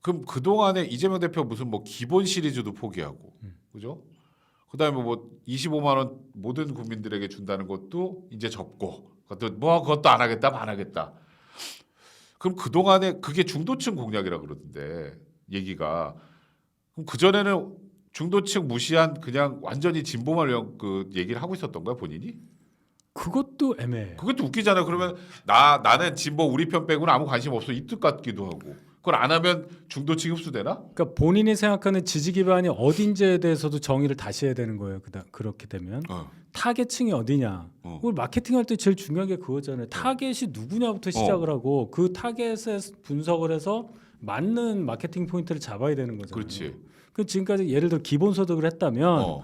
그럼 그 동안에 이재명 대표 무슨 뭐 기본 시리즈도 포기하고, 그죠? 그다음에 뭐 25만 원 모든 국민들에게 준다는 것도 이제 접고, 그것도 안 하겠다, 안 하겠다. 그럼 그 동안에 그게 중도층 공략이라 그러던데 얘기가. 그럼 그 전에는 중도층 무시한 그냥 완전히 진보만 위한 그 얘기를 하고 있었던 거야 본인이? 그것도 애매해요. 그것도 웃기잖아요. 그러면 나는 진보 우리 편 빼고는 아무 관심 없어 이 뜻 같기도 하고. 그걸 안 하면 중도층 흡수되나? 그러니까 본인이 생각하는 지지 기반이 어딘지에 대해서도 정의를 다시 해야 되는 거예요. 그렇게 되면 타겟층이 어디냐. 그걸 마케팅할 때 제일 중요한 게 그거잖아요. 타겟이 누구냐부터 시작을 하고 그 타겟에 분석을 해서 맞는 마케팅 포인트를 잡아야 되는 거잖아요. 그렇지. 그 지금까지 예를 들어 기본소득을 했다면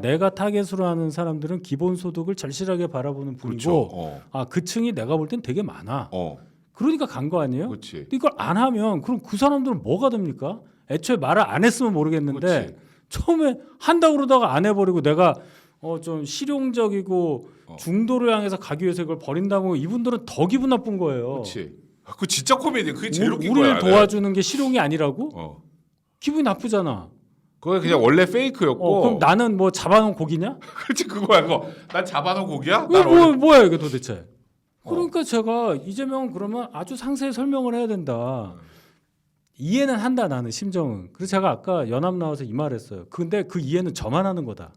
내가 타겟으로 하는 사람들은 기본소득을 절실하게 바라보는 분이고 그렇죠. 그 층이 내가 볼 땐 되게 많아. 어. 그러니까 간 거 아니에요? 그렇지. 근데 이걸 안 하면 그럼 그 사람들은 뭐가 됩니까? 애초에 말을 안 했으면 모르겠는데 그렇지. 처음에 한다고 그러다가 안 해버리고 내가 좀 실용적이고 중도를 향해서 가기 위해서 이걸 버린다고 이분들은 더 기분 나쁜 거예요. 그렇지. 그 진짜 코미디. 그게 제일 웃긴 거야. 우리를 도와주는 게 실용이 아니라고? 기분이 나쁘잖아. 그거 그냥 원래 페이크였고. 그럼 나는 뭐 잡아놓은 고기냐? 그렇지 그거야 그거. 난 잡아놓은 고기야? 뭐야 이게 도대체? 그러니까 제가 이재명은 그러면 아주 상세히 설명을 해야 된다. 이해는 한다 나는 심정은. 그래서 제가 아까 연합 나와서 이 말했어요. 근데 그 이해는 저만 하는 거다.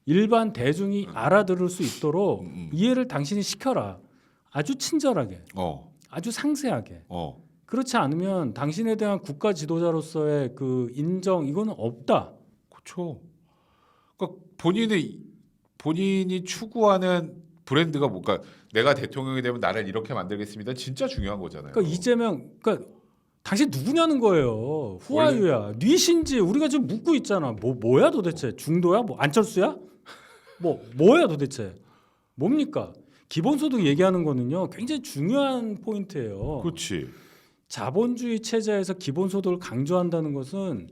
일반 대중이 알아들을 수 있도록 이해를 당신이 시켜라. 아주 친절하게, 아주 상세하게. 그렇지 않으면 당신에 대한 국가 지도자로서의 그 인정 이거는 없다. 그렇죠. 그러니까 본인이 추구하는 브랜드가 뭔가 내가 대통령이 되면 나를 이렇게 만들겠습니다. 진짜 중요한 거잖아요. 그러니까 이재명, 그러니까 당신 누구냐는 거예요. 후아유야, 뉘신지 우리가 지금 묻고 있잖아. 뭐야 도대체? 중도야? 뭐 안철수야? 뭐야 도대체? 뭡니까? 기본소득 얘기하는 거는요, 굉장히 중요한 포인트예요. 그렇지. 자본주의 체제에서 기본소득을 강조한다는 것은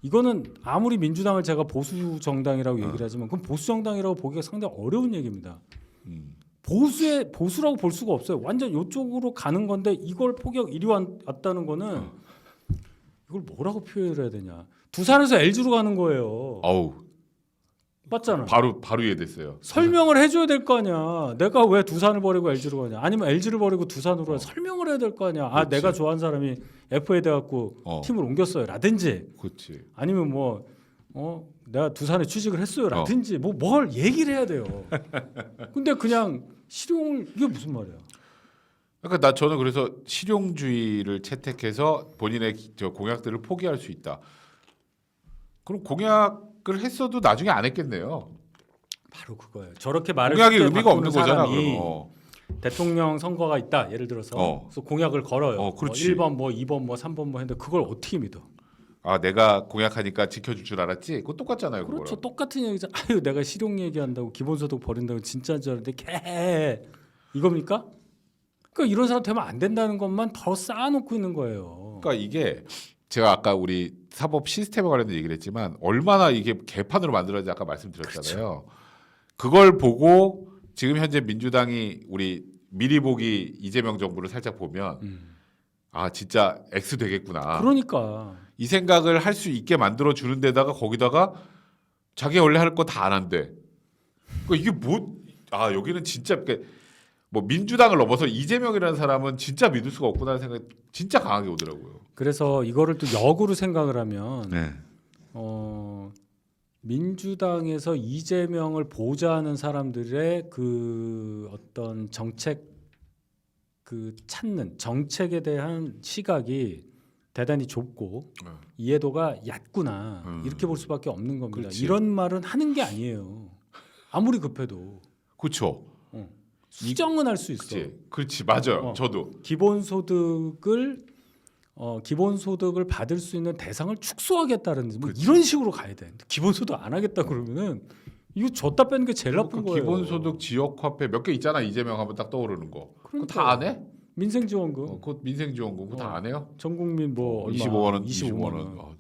이거는 아무리 민주당을 제가 보수 정당이라고 얘기를 하지만 그건 보수 정당이라고 보기가 상당히 어려운 얘기입니다. 보수라고 볼 수가 없어요. 완전 이쪽으로 가는 건데 이걸 포격 이리 왔다는 거는 이걸 뭐라고 표현을 해야 되냐? 두산에서 LG로 가는 거예요. 아우. 맞잖아. 바로 이해됐어요. 설명을 해줘야 될 거 아니야. 내가 왜 두산을 버리고 LG로 가냐? 아니면 LG를 버리고 두산으로 가냐? 설명을 해야 될 거 아니야. 그렇지. 내가 좋아하는 사람이 F에 돼갖고 팀을 옮겼어요. 라든지. 그렇지. 아니면 내가 두산에 취직을 했어요. 라든지 뭘 얘기를 해야 돼요. 근데 그냥 실용을 이게 무슨 말이야? 그러니까 저는 그래서 실용주의를 채택해서 본인의 공약들을 포기할 수 있다. 그럼 공약을 했어도 나중에 안 했겠네요. 바로 그거예요. 저렇게 말을 공약이 쉽게 의미가 바꾸는 없는 거잖아. 사람이 그럼. 대통령 선거가 있다. 예를 들어서 그래서 공약을 걸어요. 그렇지. 1번 2번 3번 했는데 그걸 어떻게 믿어? 내가 공약하니까 지켜줄 줄 알았지? 그거 똑같잖아요. 그렇죠. 그거랑. 똑같은 얘기죠. 아유 내가 실용 얘기한다고 기본소득 버린다고 진짜인 줄 알았는데 개 이겁니까? 그러니까 이런 사람 되면 안 된다는 것만 더 쌓아놓고 있는 거예요. 그러니까 이게 제가 아까 우리 사법 시스템에 관련된 얘기를 했지만 얼마나 이게 개판으로 만들어진지 아까 말씀드렸잖아요. 그걸 보고 지금 현재 민주당이 우리 미리 보기 이재명 정부를 살짝 보면 진짜 X 되겠구나. 그러니까 이 생각을 할 수 있게 만들어 주는 데다가 거기다가 자기 원래 할 거 다 안 한대. 그러니까 이게 여기는 진짜 뭐 민주당을 넘어서 이재명이라는 사람은 진짜 믿을 수가 없구나라는 생각이 진짜 강하게 오더라고요. 그래서 이거를 또 역으로 생각을 하면 네. 민주당에서 이재명을 보좌하는 사람들의 그 어떤 정책 찾는 정책에 대한 시각이 대단히 좁고 이해도가 얕구나 이렇게 볼 수밖에 없는 겁니다. 그렇지. 이런 말은 하는 게 아니에요. 아무리 급해도 그렇죠. 수정은 할 수 있어. 그렇지, 맞아요. 저도 기본소득을 받을 수 있는 대상을 축소하겠다는 이런 식으로 가야 돼. 기본소득 안 하겠다 그러면은 이거 줬다 빼는 게 제일 나쁜 거예요. 기본소득 지역화폐 몇 개 있잖아. 이재명 하면 딱 떠오르는 거. 그거 그러니까. 다 안 해? 민생지원금. 그거 민생지원금 그거 다 안 해요? 전 국민 얼마? 25만 원, 25만 25만 원. 원.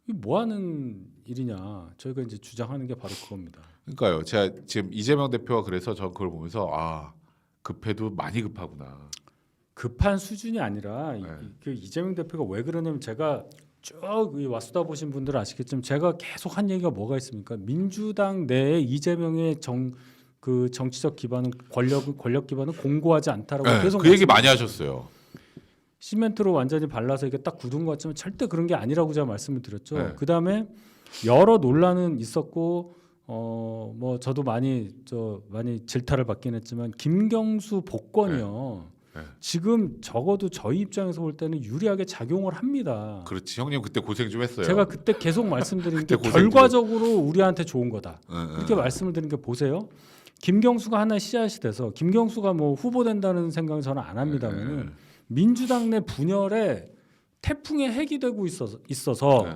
이게 뭐 하는 일이냐? 저희가 이제 주장하는 게 바로 그겁니다. 그러니까요. 제가 지금 이재명 대표가 그래서 저 그걸 보면서 급해도 많이 급하구나. 급한 수준이 아니라 네. 그 이재명 대표가 왜 그러냐면 제가 쭉 와수다 보신 분들은 아시겠지만 제가 계속 한 얘기가 뭐가 있습니까? 민주당 내에 이재명의 그 정치적 기반은 권력 기반은 공고하지 않다라고 네, 계속 그 얘기 많이 하셨어요. 시멘트로 완전히 발라서 이게 딱 굳은 것 같지만 절대 그런 게 아니라고 제가 말씀을 드렸죠. 네. 그다음에 여러 논란은 있었고 뭐 저도 많이 질타를 받긴 했지만 김경수 복권이요. 네. 지금 적어도 저희 입장에서 볼 때는 유리하게 작용을 합니다. 그렇지. 형님 그때 고생 좀 했어요. 제가 그때 계속 말씀드린 게 그때 고생 결과적으로 우리한테 좋은 거다. 네, 이렇게 말씀을 드린 게 보세요. 김경수가 하나의 씨앗이 돼서 김경수가 뭐 후보 된다는 생각은 저는 안 합니다만은 네. 민주당 내 분열에 태풍의 핵이 되고 있어서 네.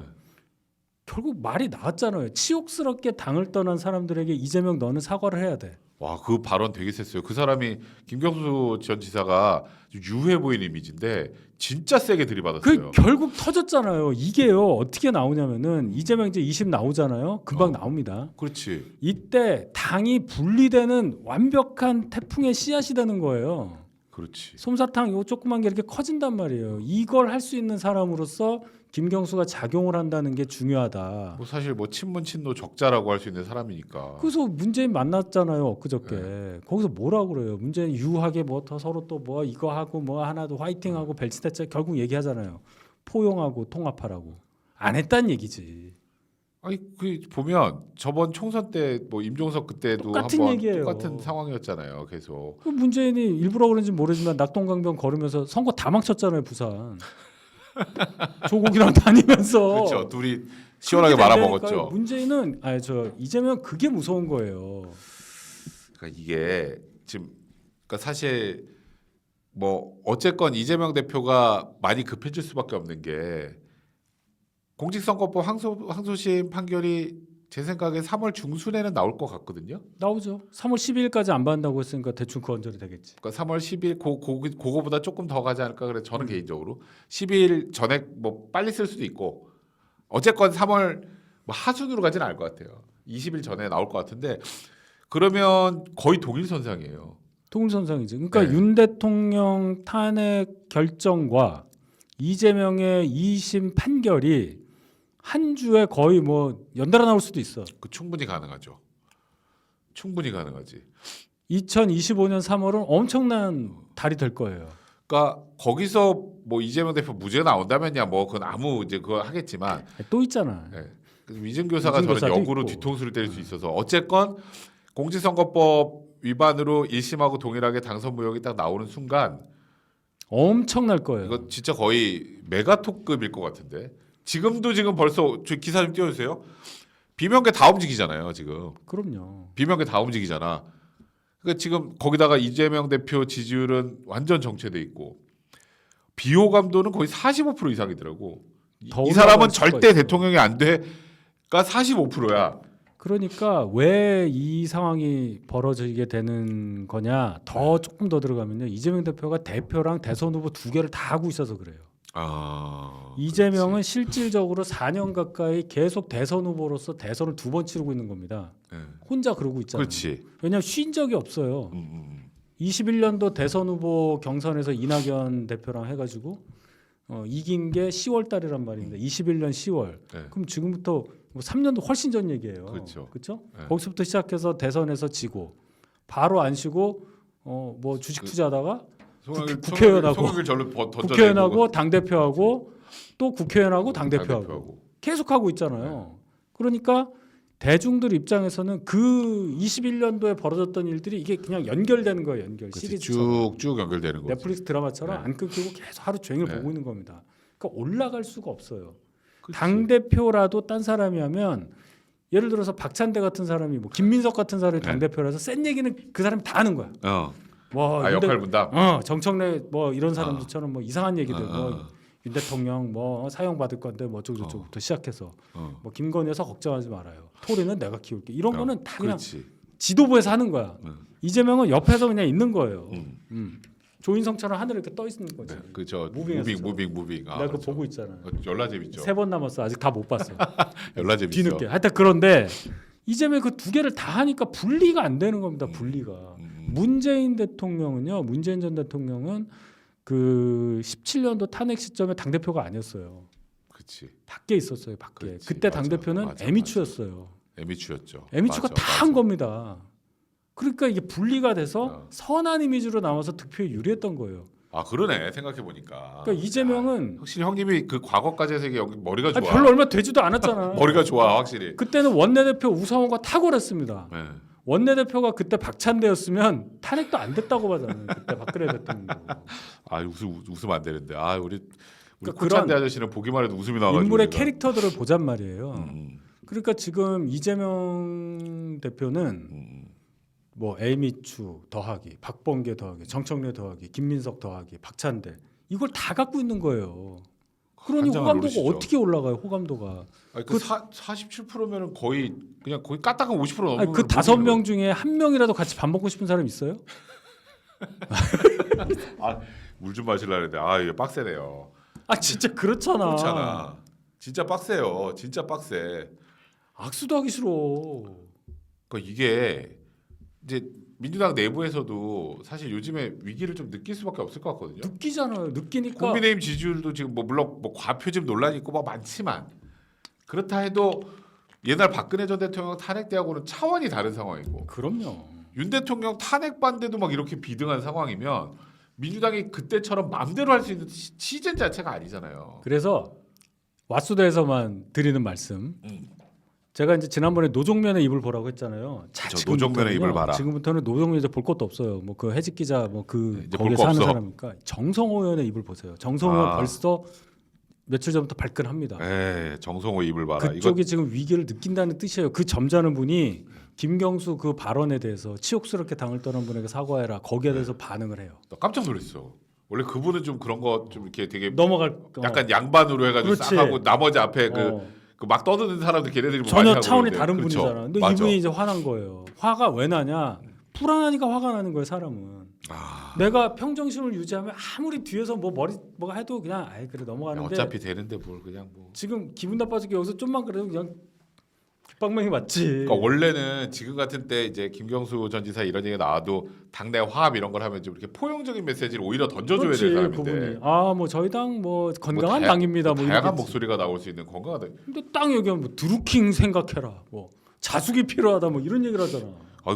결국 말이 나왔잖아요. 치욕스럽게 당을 떠난 사람들에게 이재명 너는 사과를 해야 돼. 와, 그 발언 되게 셌어요. 그 사람이 김경수 전 지사가 유해 보이는 이미지인데 진짜 세게 들이받았어요. 그 결국 터졌잖아요. 이게요. 어떻게 나오냐면은 이재명 이제 20 나오잖아요. 금방 나옵니다. 그렇지. 이때 당이 분리되는 완벽한 태풍의 씨앗이 되는 거예요. 그렇지. 솜사탕 요 조그만 게 이렇게 커진단 말이에요. 이걸 할 수 있는 사람으로서 김경수가 작용을 한다는 게 중요하다. 뭐 사실 뭐 친문 친노 적자라고 할 수 있는 사람이니까. 그래서 문재인 만났잖아요. 엊그저께. 거기서 뭐라고 그래요. 문재인 유하게 뭐 더 서로 또 뭐 이거 하고 뭐 하나 더 화이팅하고 벨치대짜 결국 얘기하잖아요. 포용하고 통합하라고. 안 했단 얘기지. 아니 그 보면 저번 총선 때 뭐 임종석 그때도 똑같은 한번 얘기예요. 똑같은 상황이었잖아요. 계속. 그 문재인이 일부러 그런지 모르지만 낙동강변 걸으면서 선거 다 망쳤잖아요. 부산. 조국이랑 다니면서. 그렇죠. 둘이 시원하게 그렇게 말아먹었죠. 된다니까요. 문재인은 이재명 그게 무서운 거예요. 그러니까 이게 지금 그러니까 사실 뭐 어쨌건 이재명 대표가 많이 급해질 수밖에 없는 게 공직선거법 항소심 판결이 제 생각에 3월 중순에는 나올 것 같거든요. 나오죠. 3월 12일까지 안 받는다고 했으니까 대충 그 언저리 되겠지. 그러니까 3월 10일 그거보다 조금 더 가지 않을까 그래 저는 개인적으로 12일 전에 뭐 빨리 쓸 수도 있고 어쨌건 3월 뭐 하순으로 가지는 않을 것 같아요. 20일 전에 나올 것 같은데 그러면 거의 동일선상이에요. 동일선상이지. 그러니까 네. 윤 대통령 탄핵 결정과 이재명의 2심 판결이 한 주에 거의 뭐 연달아 나올 수도 있어. 그 충분히 가능하죠. 충분히 가능하지. 2025년 3월은 엄청난 달이 될 거예요. 그러니까 거기서 뭐 이재명 대표 무죄가 나온다면야 뭐 그건 아무 이제 그거 하겠지만 또 있잖아. 예. 그래서 위증교사가 저는 위증교사도 역으로 있고. 뒤통수를 때릴 수 있어서 어쨌건 공직선거법 위반으로 1심하고 동일하게 당선 무효이 딱 나오는 순간 엄청날 거예요. 이거 진짜 거의 메가톡급일 것 같은데 지금 벌써 저 기사 좀 띄워주세요. 비명계 다 움직이잖아요 지금. 그럼요. 비명계 다 움직이잖아. 그러니까 지금 거기다가 이재명 대표 지지율은 완전 정체돼 있고 비호감도는 거의 45% 이상이더라고. 더 이 사람은 올라갈 수가 절대 있어. 대통령이 안 돼가 45%야. 그러니까 왜 이 상황이 벌어지게 되는 거냐? 더 조금 더 들어가면요. 이재명 대표가 대표랑 대선 후보 두 개를 다 하고 있어서 그래요. 이재명은 실질적으로 4년 가까이 계속 대선 후보로서 대선을 2번 치르고 있는 겁니다. 그렇지. 혼자 그러고 있잖아요. 그렇지. 왜냐하면 쉰 적이 없어요. 21년도 대선 후보 경선에서 이낙연 대표랑 해가지고 이긴 게 10월 달이란 말입니다. 21년 10월. 네. 그럼 지금부터 뭐 3년도 훨씬 전 얘기예요. 그렇죠. 그렇죠? 네. 거기서부터 시작해서 대선에서 지고 바로 안 쉬고 뭐 주식 투자하다가 국회의원하고 절로 던져내고 국회의원하고 당 대표하고 또 국회의원하고 당 대표하고 계속 하고 있잖아요. 그러니까 대중들 입장에서는 그 21년도에 벌어졌던 일들이 이게 그냥 연결되는 거예요. 연결 시리즈처럼. 쭉쭉 연결되는 거지. 넷플릭스 드라마처럼 네. 안 끊기고 계속 하루 종일 네. 보고 있는 겁니다. 그러니까 올라갈 수가 없어요. 그치. 당 대표라도 딴 사람이 하면 예를 들어서 박찬대 같은 사람이 뭐 김민석 같은 사람이 당 대표라서 센 얘기는 그 사람이 다 하는 거야. 와, 역할 분담. 정청래 뭐 이런 사람들처럼 뭐 이상한 얘기들 뭐 어. 윤 대통령 뭐 사형 받을 건데 뭐 어쩌고 저쩌고부터 시작해서 뭐 김건희 여사 걱정하지 말아요. 토리는 내가 키울게. 이런 거는 다 그냥 그렇지. 지도부에서 하는 거야. 이재명은 옆에서 그냥 있는 거예요. 음. 조인성처럼 하늘에 이렇게 떠 있는 거지. 네, 그죠. 무빙했어. 무빙. 내가 그거 그렇죠. 보고 있잖아. 열나 재밌죠. 3번 남았어. 아직 다 못 봤어. 열나 재밌죠. 뒤늦게. 하여튼 그런데 이재명 그 두 개를 다 하니까 분리가 안 되는 겁니다. 분리가. 문재인 대통령은요. 문재인 전 대통령은 그 17년도 탄핵 시점에 당 대표가 아니었어요. 그렇지. 밖에 있었어요. 밖에. 그렇지. 그때 맞아, 당 대표는 맞아, 에미추였어요. 에미추였죠. 에미추가 맞아, 다 한 맞아. 겁니다. 그러니까 이게 분리가 돼서 어. 선한 이미지로 나와서 득표에 유리했던 거예요. 아 그러네 생각해 보니까. 그러니까 이재명은 확실히 형님이 그 과거까지 해서 이게 여기 머리가 아니, 좋아. 별로 얼마 되지도 않았잖아. 머리가 좋아 확실히. 그때는 원내대표 우상호가 탁월했습니다. 네. 원내대표가 그때 박찬대였으면 탄핵도 안 됐다고 하잖아요. 그때 박근혜 대통령도. 아 웃으면 안 되는데. 아 우리 그러니까 코찬대 아저씨는 보기만 해도 웃음이 나가지고. 인물의 제가. 캐릭터들을 보잔 말이에요. 음, 그러니까 지금 이재명 대표는 음. 뭐 에이미추 더하기, 박범계 더하기, 정청래 더하기, 김민석 더하기, 박찬대 이걸 다 갖고 있는 거예요. 그러니 한 장을 호감도가 노리시죠. 어떻게 올라가요? 호감도가. 아니, 그 47%면은 거의 그냥 거의 까딱한 50% 넘는. 아니, 그 5명 중에 한 명이라도 같이 밥 먹고 싶은 사람 있어요? 물 좀 마실라 그랬는데 아 이게 빡세네요. 아 진짜 그렇잖아. 그렇잖아. 진짜 빡세요. 진짜 빡세. 악수도 하기 싫어. 그러니까 이게 이제 민주당 내부에서도 사실 요즘에 위기를 좀 느낄 수밖에 없을 것 같거든요. 느끼잖아요. 느끼니까 국민의힘 지지율도 지금 뭐 물론 뭐 과표집 논란이 있고 막 많지만 그렇다 해도 옛날 박근혜 전 대통령 탄핵되하고는 차원이 다른 상황이고 그럼요. 윤 대통령 탄핵 반대도 막 이렇게 비등한 상황이면 민주당이 그때처럼 마음대로 할 수 있는 시즌 자체가 아니잖아요. 그래서 왓수대에서만 드리는 말씀. 음. 제가 이제 지난번에 노종면의 입을 보라고 했잖아요. 자, 저 노종면의 입을 봐라. 지금부터는 노종면 이제 볼 것도 없어요. 뭐 그 해직 기자 뭐 그 이제 거기에 볼거 사는 없어. 사람이니까 정성호 의원의 입을 보세요. 정성호 의원 아. 벌써 며칠 전부터 발끈합니다. 에 정성호 입을 봐라. 그쪽이 지금 위기를 느낀다는 뜻이에요. 그 점잖은 분이 김경수 그 발언에 대해서 치욕스럽게 당을 떠난 분에게 사과해라. 거기에 대해서 반응을 해요. 나 깜짝 놀랐어. 원래 그분은 좀 그런 거 좀 이렇게 되게 넘어갈 약간 양반으로 해가지고 그렇지. 싹 하고 나머지 앞에 어. 그 막 떠드는 사람들 걔네들이 뭐 많이 전혀 하고 차원이 그러는데. 다른 그렇죠. 분이잖아. 근데 맞아. 이분이 이제 화난 거예요. 화가 왜 나냐? 불안하니까 화가 나는 거예요, 사람은. 아, 내가 평정심을 유지하면 아무리 뒤에서 뭐 머리 뭐가 해도 그냥 아이 그래 넘어가는데 어차피 되는데 뭘 그냥 뭐. 지금 기분 나빠지게 여기서 좀만 그래도 그냥 빅방맹이 맞지. 그러니까 원래는 지금 같은 때 이제 김경수 전 지사 이런 얘기 나와도 당내 화합 이런 걸 하면 좀 이렇게 포용적인 메시지를 오히려 던져줘야 될 사람인데. 그분이 뭐 저희 당 뭐 건강한 뭐 당입니다. 뭐 다양한 이렇게. 목소리가 나올 수 있는 건강하다. 근데 땅 얘기하면 뭐 드루킹 생각해라. 뭐 자숙이 필요하다. 뭐 이런 얘기를 하잖아.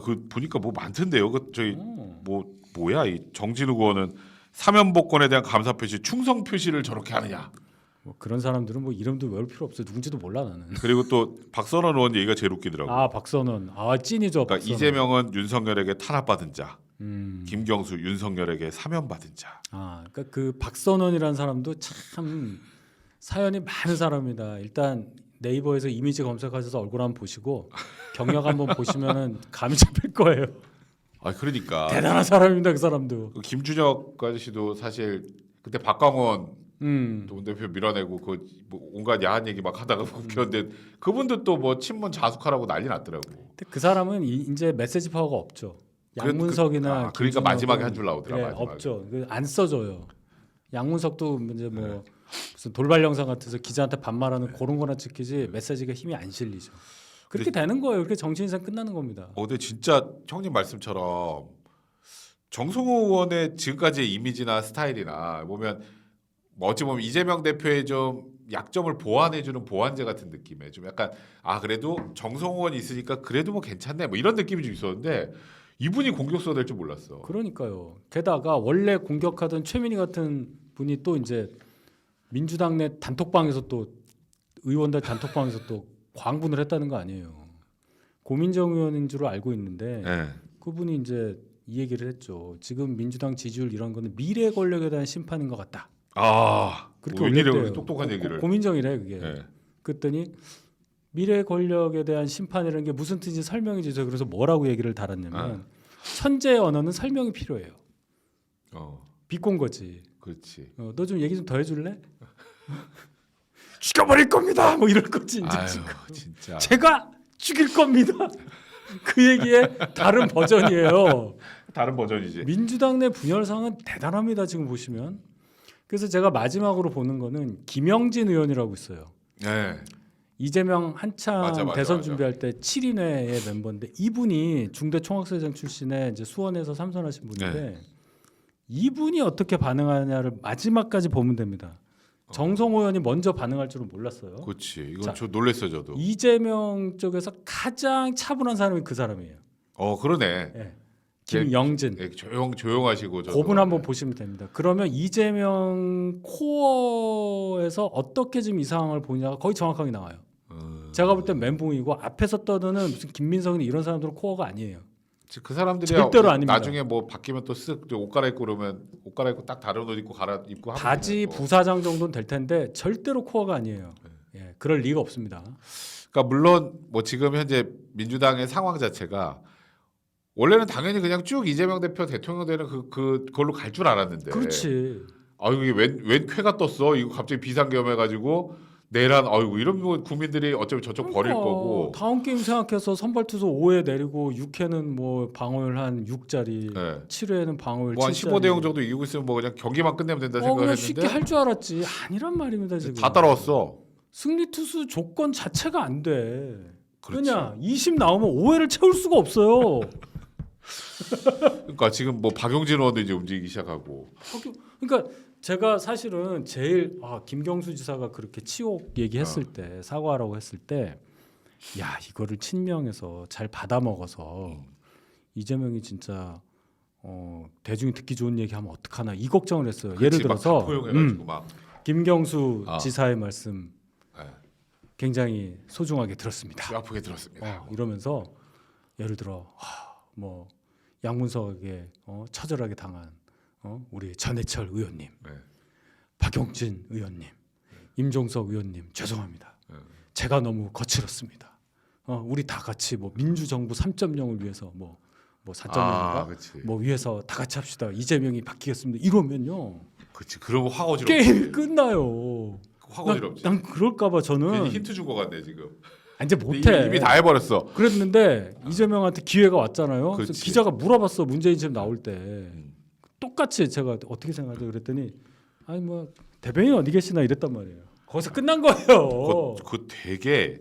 그 보니까 뭐 많던데요. 그 저희 어. 뭐야 이 정진욱 의원은 사면 복권에 대한 감사 표시, 충성 표시를 저렇게 하느냐. 뭐 그런 사람들은 뭐 이름도 외울 필요 없어. 누군지도 몰라 나는. 그리고 또 박선원 의원 얘기가 제일 웃기더라고. 박선원. 찐이죠. 그러니까 박선원. 이재명은 윤석열에게 탄압받은 자, 음. 김경수 윤석열에게 사면받은 자. 그러니까 그 박선원이라는 사람도 참 사연이 많은 사람이다. 일단 네이버에서 이미지 검색하셔서 얼굴 한번 보시고 경력 한번 보시면은 감이 잡힐 거예요. 그러니까 대단한 사람입니다, 그 사람도. 그 김준혁 아저씨도 사실 그때 박광원 돈 대표 밀어내고 뭐 온갖 야한 얘기 막 하다가 웃겼는데 그분도 또 뭐 친문 자숙하라고 난리 났더라고. 근데 그 사람은 이제 메시지 파워가 없죠. 양문석이나 그러니까 마지막에 김준혁은 한 줄 나오더라. 예, 마지막에. 없죠. 안 써줘요. 양문석도 이제 뭐 무슨 돌발 영상 같아서 기자한테 반말하는 그런 거나 찍히지 메시지가 힘이 안 실리죠. 그렇게 되는 거예요. 그렇게 정치 인생 끝나는 겁니다. 근데 진짜 형님 말씀처럼 정성호 의원의 지금까지의 이미지나 스타일이나 보면 뭐 어찌 보면 이재명 대표의 좀 약점을 보완해주는 보완제 같은 느낌에 좀 약간 그래도 정성호 의원이 있으니까 그래도 뭐 괜찮네 뭐 이런 느낌이 좀 있었는데 이분이 공격수가 될 줄 몰랐어. 그러니까요. 게다가 원래 공격하던 최민희 같은 분이 또 이제 민주당 내 단톡방에서 또 의원들 단톡방에서 또 광분을 했다는 거 아니에요. 고민정 의원인 줄 알고 있는데 네. 그분이 이제 이 얘기를 했죠. 지금 민주당 지지율 이런 거는 미래 권력에 대한 심판인 것 같다. 그렇게 웬일이야 올렸대요. 똑똑한 얘기를. 고민정이래 그게. 네. 그랬더니 미래 권력에 대한 심판이라는 게 무슨 뜻인지 설명해 주세요. 그래서 뭐라고 얘기를 달았냐면 천재 언어는 설명이 필요해요. 비꼰 거지. 그렇지. 너 좀 얘기 좀 더 해줄래? 죽여버릴 겁니다. 뭐 이럴 거지 이제. 진짜. 제가 죽일 겁니다. 그 얘기의 다른 버전이에요. 다른 버전이지. 민주당 내 분열 상황은 대단합니다. 지금 보시면. 그래서 제가 마지막으로 보는 거는 김영진 의원이라고 있어요. 네. 이재명 한창 맞아. 대선 준비할 때 7인회의 멤버인데 이분이 중대 총학사장 출신의 이제 수원에서 삼선하신 분인데 이분이 어떻게 반응하냐를 마지막까지 보면 됩니다. 정성호 의원이 먼저 반응할 줄은 몰랐어요. 그렇지. 이건 자, 저 놀랬어 저도. 이재명 쪽에서 가장 차분한 사람이 그 사람이에요. 그러네. 예. 김영진. 예, 조용하시고 저도. 그분 한번 보시면 됩니다. 그러면 이재명 코어에서 어떻게 지금 이 상황을 보냐가 거의 정확하게 나와요. 제가 볼 땐 멘붕이고 앞에서 떠드는 무슨 김민석이나 이런 사람들은 코어가 아니에요. 그 사람들이 절대로 아닙니다. 나중에 뭐 바뀌면 또 쓱 옷 갈아입고 그러면 옷 갈아입고 딱 다른 옷 입고 갈아입고 하면 바지 되잖아요. 부사장 정도는 될 텐데 절대로 코어가 아니에요. 예, 그럴 리가 없습니다. 그러니까 물론 뭐 지금 현재 민주당의 상황 자체가 원래는 당연히 그냥 쭉 이재명 대표 대통령 되는 그걸로 갈 줄 알았는데. 그렇지. 아유 이게 웬 쾌가 떴어. 이거 갑자기 비상계엄해가지고 내란 아이고 이런 거 국민들이 어차피 저쪽 버릴 거고. 다음 게임 생각해서 선발 투수 5회 내리고 6회는 뭐 방어율 한 6짜리, 네. 7회는 방어율 뭐한 7짜리. 15대 0 정도 이기고 있으면 뭐 그냥 경기만 끝내면 된다 그냥 생각했는데 쉽게 할 줄 알았지. 아니란 말입니다 지금. 다 따라왔어. 승리 투수 조건 자체가 안 돼. 그렇지. 그냥 20 나오면 5회를 채울 수가 없어요. 그러니까 지금 뭐 박용진 의원도 이제 움직이기 시작하고. 그러니까 제가 사실은 제일 김경수 지사가 그렇게 치욕 얘기했을 때 사과하라고 했을 때 야 이거를 친명해서 잘 받아 먹어서 이재명이 진짜 대중이 듣기 좋은 얘기하면 어떡하나 이 걱정을 했어요. 예를 그치, 막 들어서 포용해가지고 막. 김경수 지사의 말씀 네. 굉장히 소중하게 들었습니다. 아프게 들었습니다. 이러면서 예를 들어 뭐 양문석에게 처절하게 당한 우리 전해철 의원님, 네. 박용진 의원님, 임종석 의원님 죄송합니다. 제가 너무 거칠었습니다. 우리 다 같이 뭐 민주정부 3.0을 위해서 뭐 4.0인가 뭐 위해서 다 같이 합시다. 이재명이 바뀌겠습니다. 이러면요. 그렇지. 그러면 확 어지럽지. 게임 끝나요. 확 어지럽지. 난 그럴까봐 저는 괜히 힌트 준 거 같네 지금. 이제 못해. 이미 다 해버렸어. 그랬는데 이재명한테 기회가 왔잖아요. 그래서 그렇지. 기자가 물어봤어. 문재인 지금 나올 때 똑같이 제가 어떻게 생각하죠? 그랬더니 아니 뭐 대변인 어디 계시나 이랬단 말이에요. 거기서 끝난 거예요. 그 되게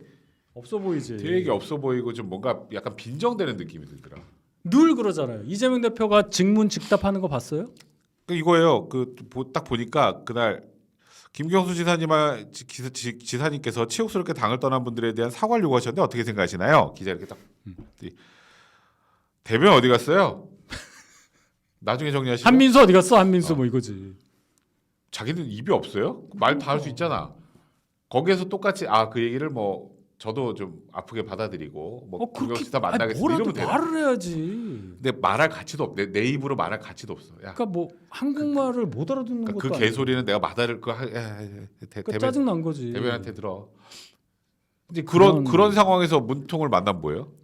없어 보이지. 되게 없어 보이고 좀 뭔가 약간 빈정되는 느낌이 들더라. 늘 그러잖아요. 이재명 대표가 직문직답하는 거 봤어요? 이거예요. 딱 보니까 그날 김경수 지사님께서 치욕스럽게 당을 떠난 분들에 대한 사과를 요구하셨는데 어떻게 생각하시나요? 기자 이렇게 딱 대변 어디 갔어요? 나중에 정리하시고. 한민수 어디 갔어? 한민수 뭐 이거지. 자기는 입이 없어요? 말 다 할 수 있잖아. 거기에서 똑같이 그 얘기를 뭐 저도 좀 아프게 받아들이고 뭐 김경수 지사 만나겠습니다 뭐라도 이러면 돼. 말을 해야지. 근데 말할 가치도 없. 내 입으로 말할 가치도 없어. 야. 그러니까 뭐 한국말을 못 알아듣는 것도 그 아니고. 개소리는 내가 마다를 그러니까 짜증 난 거지. 대변한테 들어. 이제 그런 상황에서 문통을 만나면 뭐예요?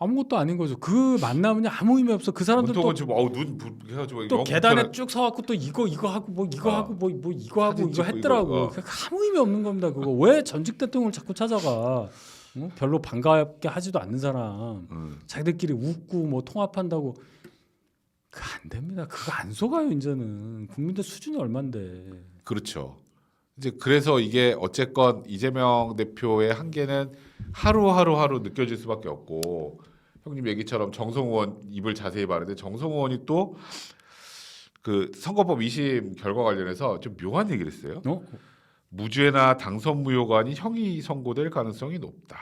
아무것도 아닌 거죠. 그 만남은 아무 의미 없어. 그 사람들 문통은 지금 눈 해가지고 또 영 계단에 불편한- 쭉 서갖고 또 이거 하고 뭐 이거 하고 뭐 이거 하고 사진 이거 찍고 했더라고. 이거, 그러니까 아무 의미 없는 겁니다. 그거 왜 전직 대통령을 자꾸 찾아가? 별로 반갑게 하지도 않는 사람. 자기들끼리 웃고 뭐 통합한다고 그거 안 됩니다. 그거 안 속아요 이제는. 국민들 수준이 얼만데. 그렇죠. 이제 그래서 이게 어쨌건 이재명 대표의 한계는 하루 느껴질 수밖에 없고 형님 얘기처럼 정성호 의원 입을 자세히 바르는데 정성호 의원이 또 그 선거법 2심 결과 관련해서 좀 묘한 얘기를 했어요. 무죄나 당선 무효가 아닌 형이 선고될 가능성이 높다.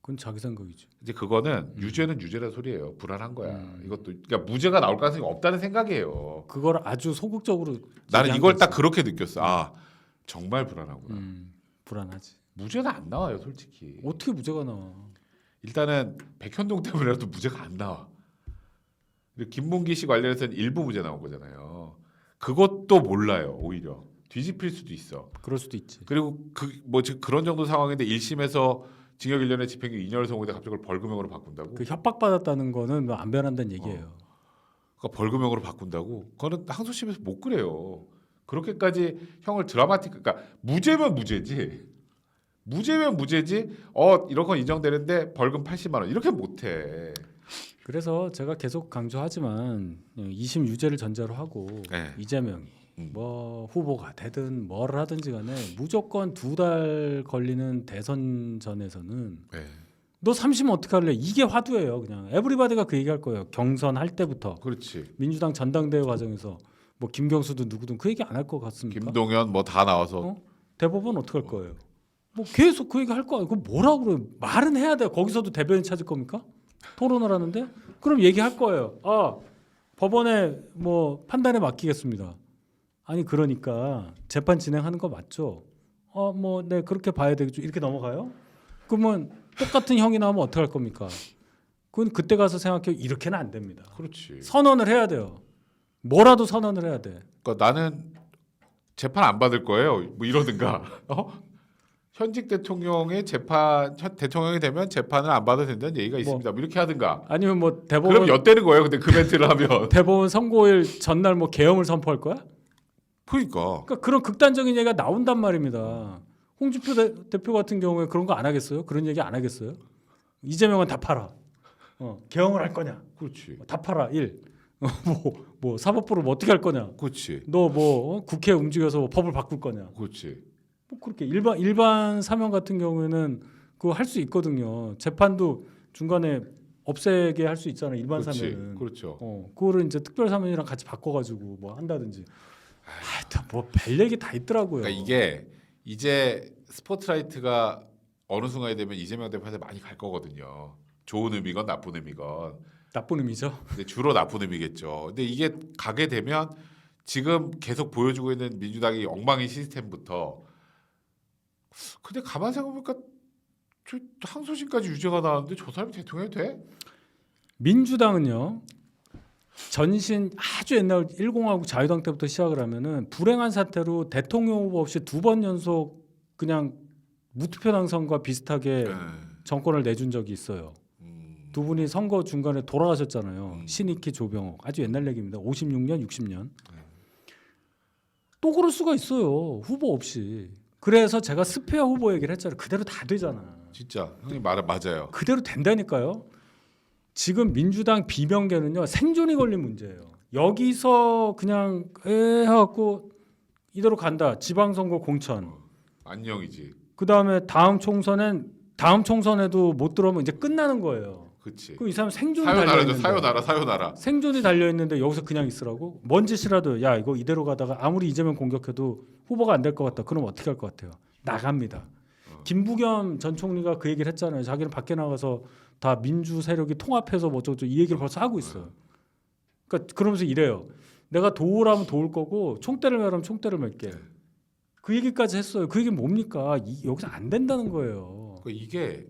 그건 자기 생각이죠. 이제 그거는 유죄는 유죄라 소리예요. 불안한 거야. 이것도 그러니까 무죄가 나올 가능성이 없다는 생각이에요. 그걸 아주 소극적으로 나는 얘기한 이걸 거지. 딱 그렇게 느꼈어. 정말 불안하구나. 불안하지. 무죄는 안 나와요, 솔직히. 어떻게 무죄가 나와? 일단은 백현동 때문에라도 무죄가 안 나와. 그리고 김문기 씨 관련해서는 일부 무죄 나온 거잖아요. 그것도 몰라요, 오히려 뒤집힐 수도 있어. 그럴 수도 있지. 그리고 뭐 지금 그런 정도 상황인데 1심에서 징역 1년에 집행유예 2년을 선고했는데 갑자기 그걸 벌금형으로 바꾼다고? 그 협박받았다는 거는 뭐안 변한다는 얘기예요. 그러니까 벌금형으로 바꾼다고? 그거는 항소심에서 못 그래요. 그렇게까지 형을 그러니까 무죄면 무죄지. 무죄면 무죄지. 이런 건 인정되는데 벌금 80만 원 이렇게 못해. 그래서 제가 계속 강조하지만 2심 유죄를 전제로 하고 네. 이재명이 뭐 후보가 되든 뭘 하든지 간에 무조건 2달 걸리는 대선 전에서는 네. 너 30은 어떻게 할래? 이게 화두예요. 그냥 에브리바디가 그 얘기할 거예요. 경선 할 때부터 그렇지. 민주당 전당대회 과정에서 뭐 김경수든 누구든 그 얘기 안 할 것 같습니까? 김동연 뭐 다 나와서 어? 대법원 어떻게 할 거예요? 뭐 계속 그 얘기 할 거야. 그 뭐라고 그래? 말은 해야 돼. 거기서도 대변인 찾을 겁니까? 토론을 하는데 그럼 얘기할 거예요. 아 법원에 뭐 판단에 맡기겠습니다. 아니 그러니까 재판 진행하는 거 맞죠? 뭐 네 그렇게 봐야 되겠죠. 이렇게 넘어가요? 그러면 똑같은 형이 나오면 어떻게 할 겁니까? 그건 그때 가서 생각해. 이렇게는 안 됩니다. 그렇지. 선언을 해야 돼요. 뭐라도 선언을 해야 돼. 그러니까 나는 재판 안 받을 거예요. 뭐 이러든가. 현직 대통령의 대통령이 되면 재판을 안 받아도 된다는 얘기가 있습니다. 뭐 이렇게 하든가. 아니면 뭐 그럼 대법원 엿대는 거예요. 근데 그 멘트를 하면. 대법원 선고일 전날 뭐 계엄을 선포할 거야? 그러니까. 그러니까 그런 극단적인 얘기가 나온단 말입니다. 홍준표 대표 같은 경우에 그런 거 안 하겠어요? 그런 얘기 안 하겠어요? 이재명은 다 팔아. 계엄을 할 거냐? 그렇지. 다 팔아. 뭐 사법부를 뭐 어떻게 할 거냐? 그렇지. 너 뭐 국회 움직여서 뭐 법을 바꿀 거냐? 그렇지. 뭐 그렇게 일반 사면 같은 경우에는 그거 할 수 있거든요. 재판도 중간에 없애게 할 수 있잖아요. 일반 그렇지. 사면은. 그렇죠. 그거를 이제 특별 사면이랑 같이 바꿔가지고 뭐 한다든지. 하여튼 뭐 별 얘기 다 있더라고요. 그러니까 이게 이제 스포트라이트가 어느 순간이 되면 이재명 대표한테 많이 갈 거거든요. 좋은 의미건 나쁜 의미건. 나쁜 의미죠. 근데 주로 나쁜 의미겠죠. 근데 이게 가게 되면 지금 계속 보여주고 있는 민주당이 엉망인 시스템부터 근데 가만 생각해보니까 저 항소심까지 유죄가 나왔는데 저 사람이 대통령이 돼? 민주당은요. 전신 아주 옛날 1공화국 자유당 때부터 시작을 하면은 불행한 사태로 대통령 후보 없이 2번 연속 그냥 무투표 당선과 비슷하게 정권을 내준 적이 있어요. 두 분이 선거 중간에 돌아가셨잖아요. 신익희, 조병옥. 아주 옛날 얘기입니다. 56년, 60년. 또 그럴 수가 있어요. 후보 없이. 그래서 제가 스페어 후보 얘기를 했잖아요. 그대로 다 되잖아. 진짜 형님 말 맞아요. 그대로 된다니까요. 지금 민주당 비명계는요. 생존이 걸린 문제예요. 여기서 그냥 해갖고 이대로 간다. 지방선거 공천. 안녕이지. 그다음에 다음 총선에도 못 들어오면 이제 끝나는 거예요. 그치. 그럼 이 사람 생존이 사요나라죠. 달려있는데 사요나라. 생존이 달려있는데 여기서 그냥 있으라고? 뭔 짓이라도 야 이거 이대로 가다가 아무리 이재명 공격해도 후보가 안 될 것 같다. 그럼 어떻게 할 것 같아요? 나갑니다. 김부겸 전 총리가 그 얘기를 했잖아요. 자기는 밖에 나가서 다 민주 세력이 통합해서 뭐 어쩌고 이 얘기를 벌써 하고 있어요. 그러니까 그러면서 이래요. 내가 도우라면 도울 거고 총대를 매라면 총대를 맬게. 그 얘기까지 했어요. 그 얘기 뭡니까? 여기서 안 된다는 거예요. 그러니까 이게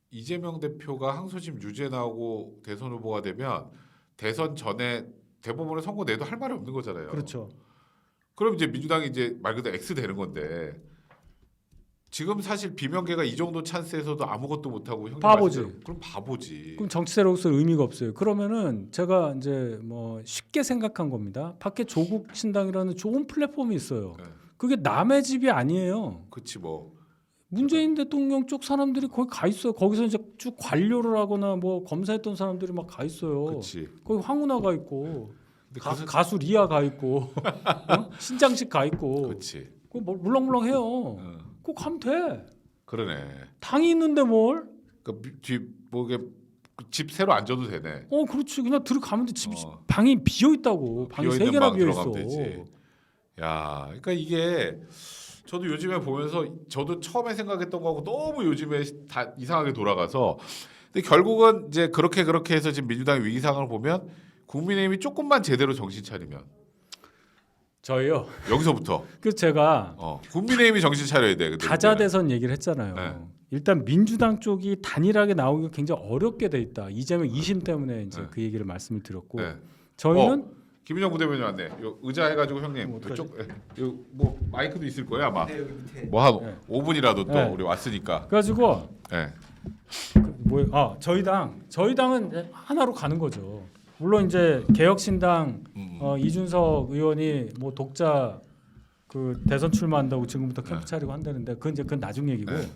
이재명 대표가 항소심 유죄 나오고 대선 후보가 되면 대선 전에 대법원에 선고 내도 할 말이 없는 거잖아요. 그렇죠. 그럼 이제 민주당이 이제 말 그대로 X 되는 건데 지금 사실 비명계가 이 정도 찬스에서도 아무것도 못 하고 형님 바보지. 말씀대로 그럼 바보지. 그럼 정치 세력으로서 의미가 없어요. 그러면은 제가 이제 뭐 쉽게 생각한 겁니다. 밖에 조국 신당이라는 좋은 플랫폼이 있어요. 네. 그게 남의 집이 아니에요. 그치 뭐. 문재인 대통령 쪽 사람들이 거기 가 있어요. 거기서 이제 쭉 관료를 하거나 뭐 검사했던 사람들이 막 가 있어요. 그치. 거기 황운하 가 있고 근데 가수 리아 가 있고 신장식 가 있고 그치. 그 물렁물렁해요. 응. 그거 가면 돼. 그러네. 당이 있는데 뭘? 집 새로 안 줘도 되네. 그렇지. 그냥 들어가면 돼. 방이 비어 있다고. 방이 비어있는 3개나 방 비어 들어가면 있어. 되지. 야, 그러니까 이게 저도 요즘에 보면서 저도 처음에 생각했던 거하고 너무 요즘에 다 이상하게 돌아가서 근데 결국은 이제 그렇게 해서 지금 민주당의 위기 상황을 보면 국민의힘이 조금만 제대로 정신 차리면 저희요. 여기서부터 그래서 제가 국민의힘이 정신 차려야 돼. 근데 다자 대선 얘기를 했잖아요. 네. 일단 민주당 쪽이 단일하게 나오기가 굉장히 어렵게 돼 있다. 이재명 2심 때문에 이제 네. 그 얘기를 말씀을 드렸고 네. 저희는 김인영 부대변인 왔네. 요 의자 해가지고 형님 어떡하지? 그쪽 뭐 마이크도 있을 거예요 아마. 네, 여기 밑에. 뭐 한 네. 5분이라도 또 네. 우리 왔으니까. 그래가지고 네. 저희 당은 이제 하나로 가는 거죠. 물론 이제 개혁신당 이준석 의원이 뭐 독자 그 대선 출마한다고 지금부터 캠프 차리고 한다는데 그건 나중 얘기고 네.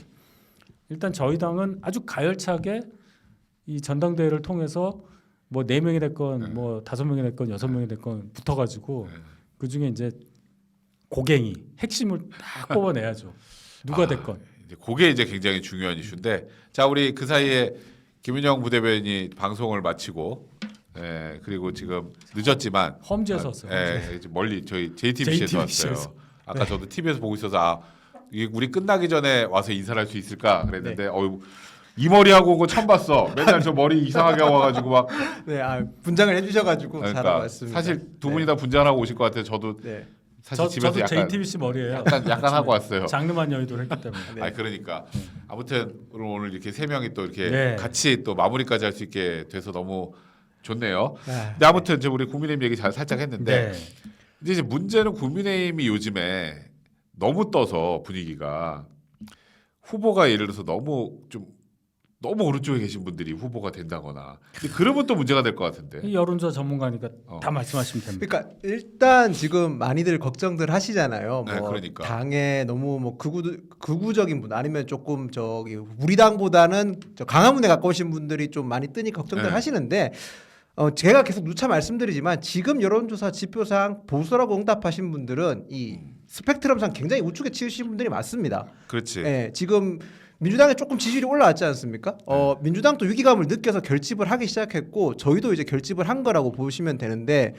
일단 저희 당은 아주 가열차게 이 전당대회를 통해서 뭐 4명이 됐건 뭐 5명이 됐건 6명이 됐건 붙어가지고 그 중에 이제 고갱이 핵심을 딱 뽑아내야죠. 누가 됐건. 이제 그게 이제 굉장히 중요한 이슈인데 자 우리 그 사이에 김윤영 부대변인이 방송을 마치고 그리고 지금 늦었지만 험지에서 왔어요. 이제 멀리 저희 JTBC에서 왔어요. JTBC 에서. 아까 저도 TV에서 보고 있어서 이게 우리 끝나기 전에 와서 인사를 할 수 있을까 그랬는데 이 머리 하고 온 거 처음 봤어. 맨날 저 머리 이상하게 하고 와가지고 막 네, 분장을 해주셔가지고 잘 그러니까 왔습니다. 사실 두 분이 다 분장하고 오실 것 같아요. 저도 네. 사실 집에서 저도 약간 JTBC 머리예요. 약간 하고 왔어요. 장르만 여의도를 했기 때문에. 네. 아니 그러니까 아무튼 오늘 이렇게 세 명이 또 이렇게 네. 같이 또 마무리까지 할 수 있게 돼서 너무 좋네요. 아, 근데 아무튼 이제 우리 국민의힘 얘기 살짝 했는데 네. 이제 문제는 국민의힘이 요즘에 너무 떠서 분위기가 후보가 예를 들어서 너무 오른쪽에 계신 분들이 후보가 된다거나 근데 그러면 또 문제가 될 것 같은데. 이 여론조사 전문가니까 다 말씀하시면 됩니다. 그러니까 일단 지금 많이들 걱정들 하시잖아요. 네, 뭐 그러니까. 당에 너무 뭐 극우적인 분 아니면 조금 저기 우리 당보다는 저 강화문에 가까우신 분들이 좀 많이 뜨니 걱정들 네. 하시는데 제가 계속 누차 말씀드리지만 지금 여론조사 지표상 보수라고 응답하신 분들은 이 스펙트럼상 굉장히 우측에 치우신 분들이 많습니다. 그렇지. 예, 지금 민주당에 조금 지지율이 올라왔지 않습니까? 민주당도 위기감을 느껴서 결집을 하기 시작했고 저희도 이제 결집을 한 거라고 보시면 되는데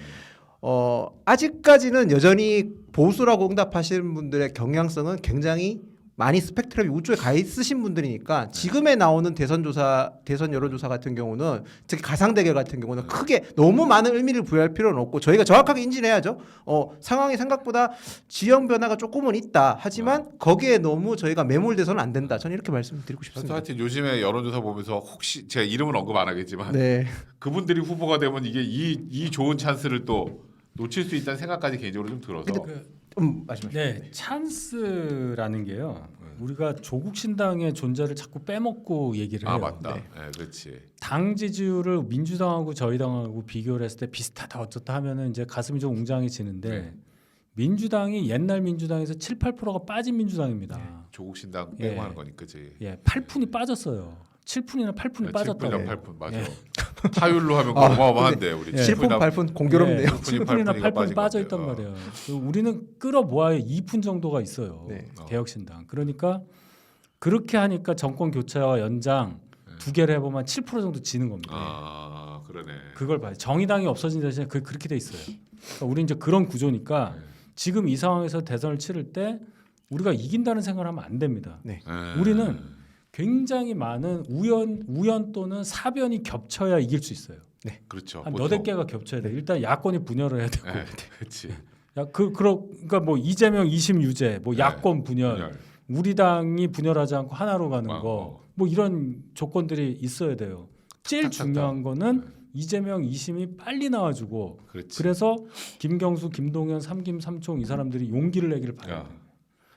아직까지는 여전히 보수라고 응답하시는 분들의 경향성은 굉장히 많이 스펙트럼이 우측에 가 있으신 분들이니까 지금에 나오는 대선 여론조사 같은 경우는 특히 가상 대결 같은 경우는 크게 너무 많은 의미를 부여할 필요는 없고 저희가 정확하게 인지해야죠. 상황이 생각보다 지형 변화가 조금은 있다. 하지만 거기에 너무 저희가 매몰돼서는 안 된다. 저는 이렇게 말씀드리고 그래서 싶습니다. 하여튼 요즘에 여론조사 보면서 혹시 제가 이름은 언급 안 하겠지만 네. 그분들이 후보가 되면 이게 이 좋은 찬스를 또 놓칠 수 있다는 생각까지 개인적으로 좀 들어서 말씀하시죠. 네, 찬스라는 게요. 우리가 조국 신당의 존재를 자꾸 빼먹고 얘기를 해요. 맞다. 네. 네, 그렇지. 당 지지율을 민주당하고 저희 당하고 비교를 했을 때 비슷하다 어쩌다 하면은 이제 가슴이 좀 웅장해지는데 네. 민주당이 옛날 민주당에서 7, 8%가 빠진 민주당입니다. 조국 신당 빼고 예. 하는 거니까 그지. 예, 8푼이 빠졌어요. 7푼이나 8푼이 빠졌다고. 7분이나 8분 맞아. 예. 타율로 하면 어마어마한데 우리 7분 8분 공교롭네요. 7푼이나 8푼이 빠진 빠져 건데. 있단 말이에요. 우리는 끌어모아야 2푼 정도가 있어요. 네. 개혁신당. 그러니까 그렇게 하니까 정권 교체와 연장 두 개를 해보면 7% 정도 지는 겁니다. 그러네. 그걸 봐요. 정의당이 없어진 대신에 그렇게 돼 있어요. 그러니까 우리 이제 그런 구조니까 지금 이 상황에서 대선을 치를 때 우리가 이긴다는 생각을 하면 안 됩니다. 우리는 굉장히 많은 우연 또는 사변이 겹쳐야 이길 수 있어요. 그렇죠. 한 보통. 너댓 개가 겹쳐야 돼. 일단 야권이 분열을 해야 되고. 그렇지. 그러니까 뭐 이재명 2심 유죄, 뭐 야권 분열, 우리 당이 분열하지 않고 하나로 가는 거, 뭐 이런 조건들이 있어야 돼요. 제일 중요한 거는 이재명 2심이 빨리 나와주고, 그렇지. 그래서 김경수, 김동연, 삼김, 삼총 이 사람들이 용기를 내기를 바라요.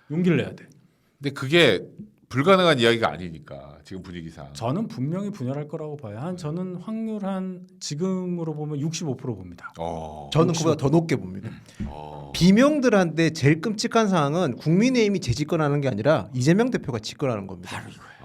용기를 내야 돼. 근데 그게 불가능한 이야기가 아니니까 지금 분위기상. 저는 분명히 분열할 거라고 봐요. 저는 확률 한 지금으로 보면 65% 봅니다. 저는 그보다 더 높게 봅니다. 어. 비명들한테 제일 끔찍한 상황은 국민의힘이 재집권하는 게 아니라 이재명 대표가 집권하는 겁니다. 바로 이거예요.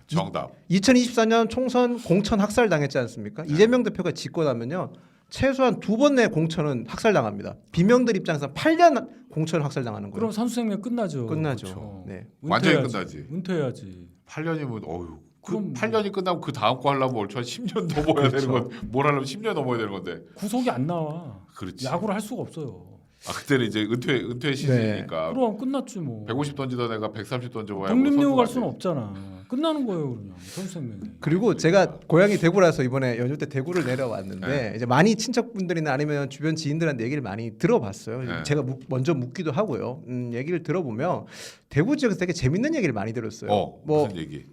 정답. 2024년 총선 공천 학살 당했지 않습니까? 이재명 대표가 집권하면요 최소한 2번 내 공천은 학살당합니다. 비명들 입장에서 8년 공천 학살당하는 거예요. 그럼 선수생명 끝나죠. 끝나죠. 그렇죠. 네. 완전히 은퇴해야지. 끝나지. 은퇴해야지. 8년이면 어휴. 그럼 8년이 끝나면 그 다음 거 하려면 얼추 한 10년 넘어야 되는 건 뭘 하려면 10년 넘어야 되는 건데. 구속이 안 나와. 그렇지. 야구를 할 수가 없어요. 그때는 이제 은퇴 시즌이니까 그럼 끝났지 뭐. 150 던지던 애가 130 던져봐야 독립리그 갈 수는 없잖아. 끝나는 거예요, 그냥 선수생명이. 그리고 제가 고향이 대구라서 이번에 연휴 때 대구를 내려왔는데 이제 많이 친척분들이나 아니면 주변 지인들한테 얘기를 많이 들어봤어요. 네. 제가 먼저 묻기도 하고요. 얘기를 들어보면 대구 지역에서 되게 재밌는 얘기를 많이 들었어요. 뭐 무슨 얘기?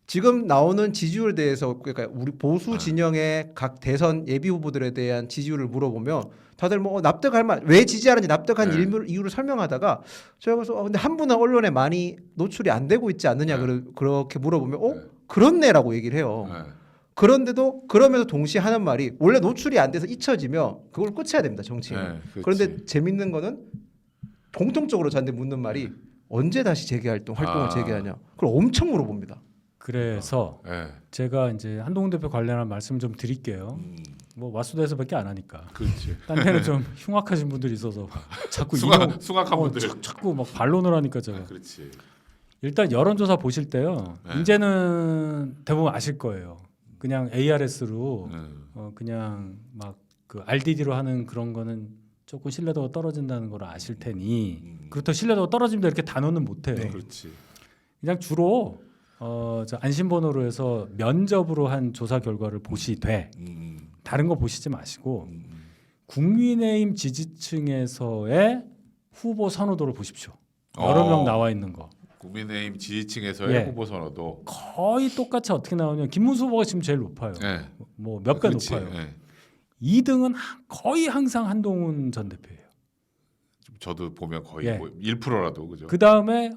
지금 나오는 지지율에 대해서 그러니까 우리 보수 진영의 각 대선 예비 후보들에 대한 지지율을 물어보면 다들 뭐 납득할 만 왜 지지하는지 납득한 이유를 설명하다가 제가 그래서 근데 한 분은 언론에 많이 노출이 안 되고 있지 않느냐 그렇게 물어보면 그렇네라고 얘기를 해요. 그런데도 그러면서 동시에 하는 말이 원래 노출이 안 돼서 잊혀지면 그걸 끝해야 됩니다 정치인은. 그런데 재밌는 거는 공통적으로 저한테 묻는 말이 언제 다시 활동을 재개하냐 그걸 엄청 물어봅니다. 그래서 제가 이제 한동훈 대표 관련한 말씀 좀 드릴게요. 뭐 와수대에서밖에 안 하니까. 그렇지. 딴 데는 좀 흉악하신 분들이 있어서 자꾸 숭악한 분들. 자꾸 막 반론을 하니까 제가. 그렇지. 일단 여론조사 보실 때요. 네. 이제는 대부분 아실 거예요. 그냥 ARS로 네. 그냥 막 그 RDD로 하는 그런 거는 조금 신뢰도가 떨어진다는 걸 아실 테니 그렇다고 신뢰도가 떨어집니다 이렇게 단언은 못해요. 네. 그렇지. 그냥 주로 저 안심번호로 해서 면접으로 한 조사 결과를 보시되 다른 거 보시지 마시고 국민의힘 지지층에서의 후보 선호도를 보십시오. 여러 명 나와 있는 거 국민의힘 지지층에서의 예. 후보 선호도. 거의 똑같이 어떻게 나오냐면 김문수 후보가 지금 제일 높아요. 네. 뭐 몇 배 그렇지. 높아요. 네. 2등은 거의 항상 한동훈 전 대표예요. 저도 보면 거의 예. 뭐 1%라도 그죠. 그 다음에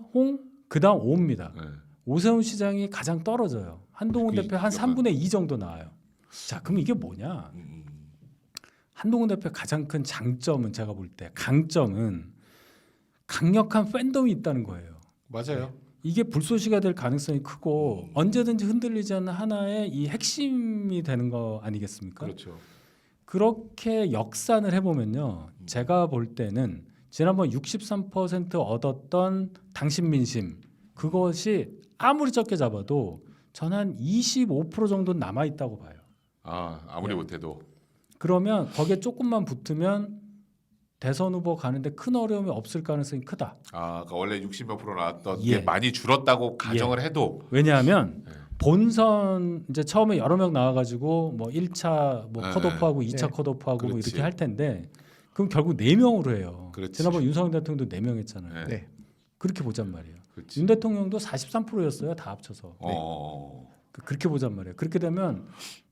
그 다음 오입니다. 네. 오세훈 시장이 가장 떨어져요. 한동훈 그 대표 한 약간- 3분의 2 정도 나와요. 자, 그럼 이게 뭐냐? 한동훈 대표 가장 큰 장점은 제가 볼 때 강점은 강력한 팬덤이 있다는 거예요. 맞아요. 이게 불쏘시가 될 가능성이 크고 언제든지 흔들리지 않는 하나의 이 핵심이 되는 거 아니겠습니까? 그렇죠. 그렇게 역산을 해보면요, 제가 볼 때는 지난번 63% 얻었던 당신 민심 그것이 아무리 적게 잡아도 전 한 25% 정도는 남아 있다고 봐요. 아무리 예. 못해도. 그러면 거기에 조금만 붙으면 대선 후보 가는데 큰 어려움이 없을 가능성이 크다. 그러니까 원래 60몇 프로 나왔던 예. 게 많이 줄었다고 가정을 해도. 왜냐하면 네. 본선 이제 처음에 여러 명 나와가지고 뭐 1차 뭐 네. 컷오프하고 2차 네. 컷오프하고 뭐 그렇지. 이렇게 할 텐데 그럼 결국 4명으로 해요. 그렇지. 지난번 윤석열 대통령도 4명 했잖아요. 네. 네. 그렇게 보잔 말이에요. 그렇지. 윤 대통령도 43%였어요. 다 합쳐서. 그렇게 보잔 말이에요. 그렇게 되면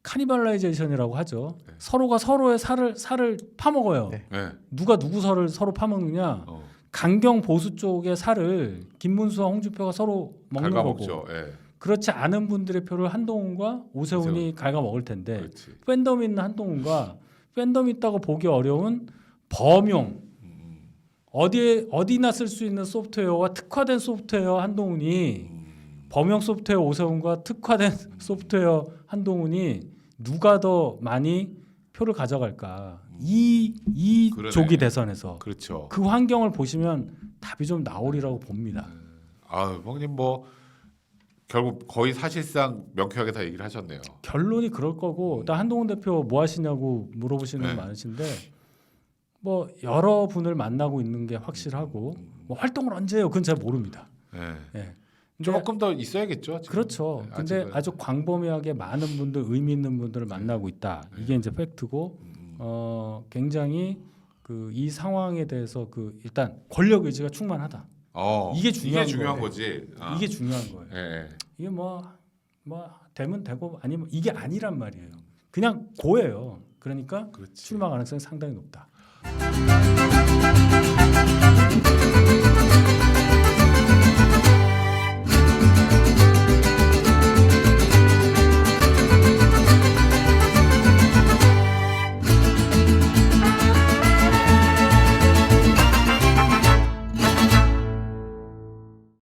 카니발라이제이션이라고 하죠. 네. 서로가 서로의 살을 파먹어요. 네. 네. 누가 누구 살을 서로 파먹느냐? 어. 강경 보수 쪽의 살을 김문수와 홍준표가 서로 먹는 거고 갉아먹죠. 예. 그렇지 않은 분들의 표를 한동훈과 오세훈이 갉아먹을 텐데 그렇지. 팬덤 있는 한동훈과 팬덤 있다고 보기 어려운 범용 어디나 쓸 수 있는 소프트웨어와 특화된 소프트웨어 한동훈이 범용 소프트웨어 오세훈과 특화된 소프트웨어 한동훈이 누가 더 많이 표를 가져갈까 이 그러네. 조기 대선에서 그렇죠. 그 환경을 보시면 답이 좀 나오리라고 봅니다. 형님 뭐 결국 거의 사실상 명쾌하게 다 얘기를 하셨네요. 결론이 그럴 거고 또 한동훈 대표 뭐 하시냐고 물어보시는 분 네. 많으신데 뭐 여러 분을 만나고 있는 게 확실하고 뭐 활동을 언제 해요? 그건 잘 모릅니다. 네. 예. 근데 조금 더 있어야겠죠. 지금. 그렇죠. 네, 근데 아직은. 아주 광범위하게 많은 분들 의미 있는 분들을 만나고 있다. 이게 이제 팩트고 굉장히 그 이 상황에 대해서 그 일단 권력 의지가 충만하다. 이게 중요한 거예요. 거지. 이게 중요한 거예요. 예. 이게 뭐 되면 되고 아니면 이게 아니란 말이에요. 그냥 고예요. 그러니까 그렇지. 출마 가능성이 상당히 높다.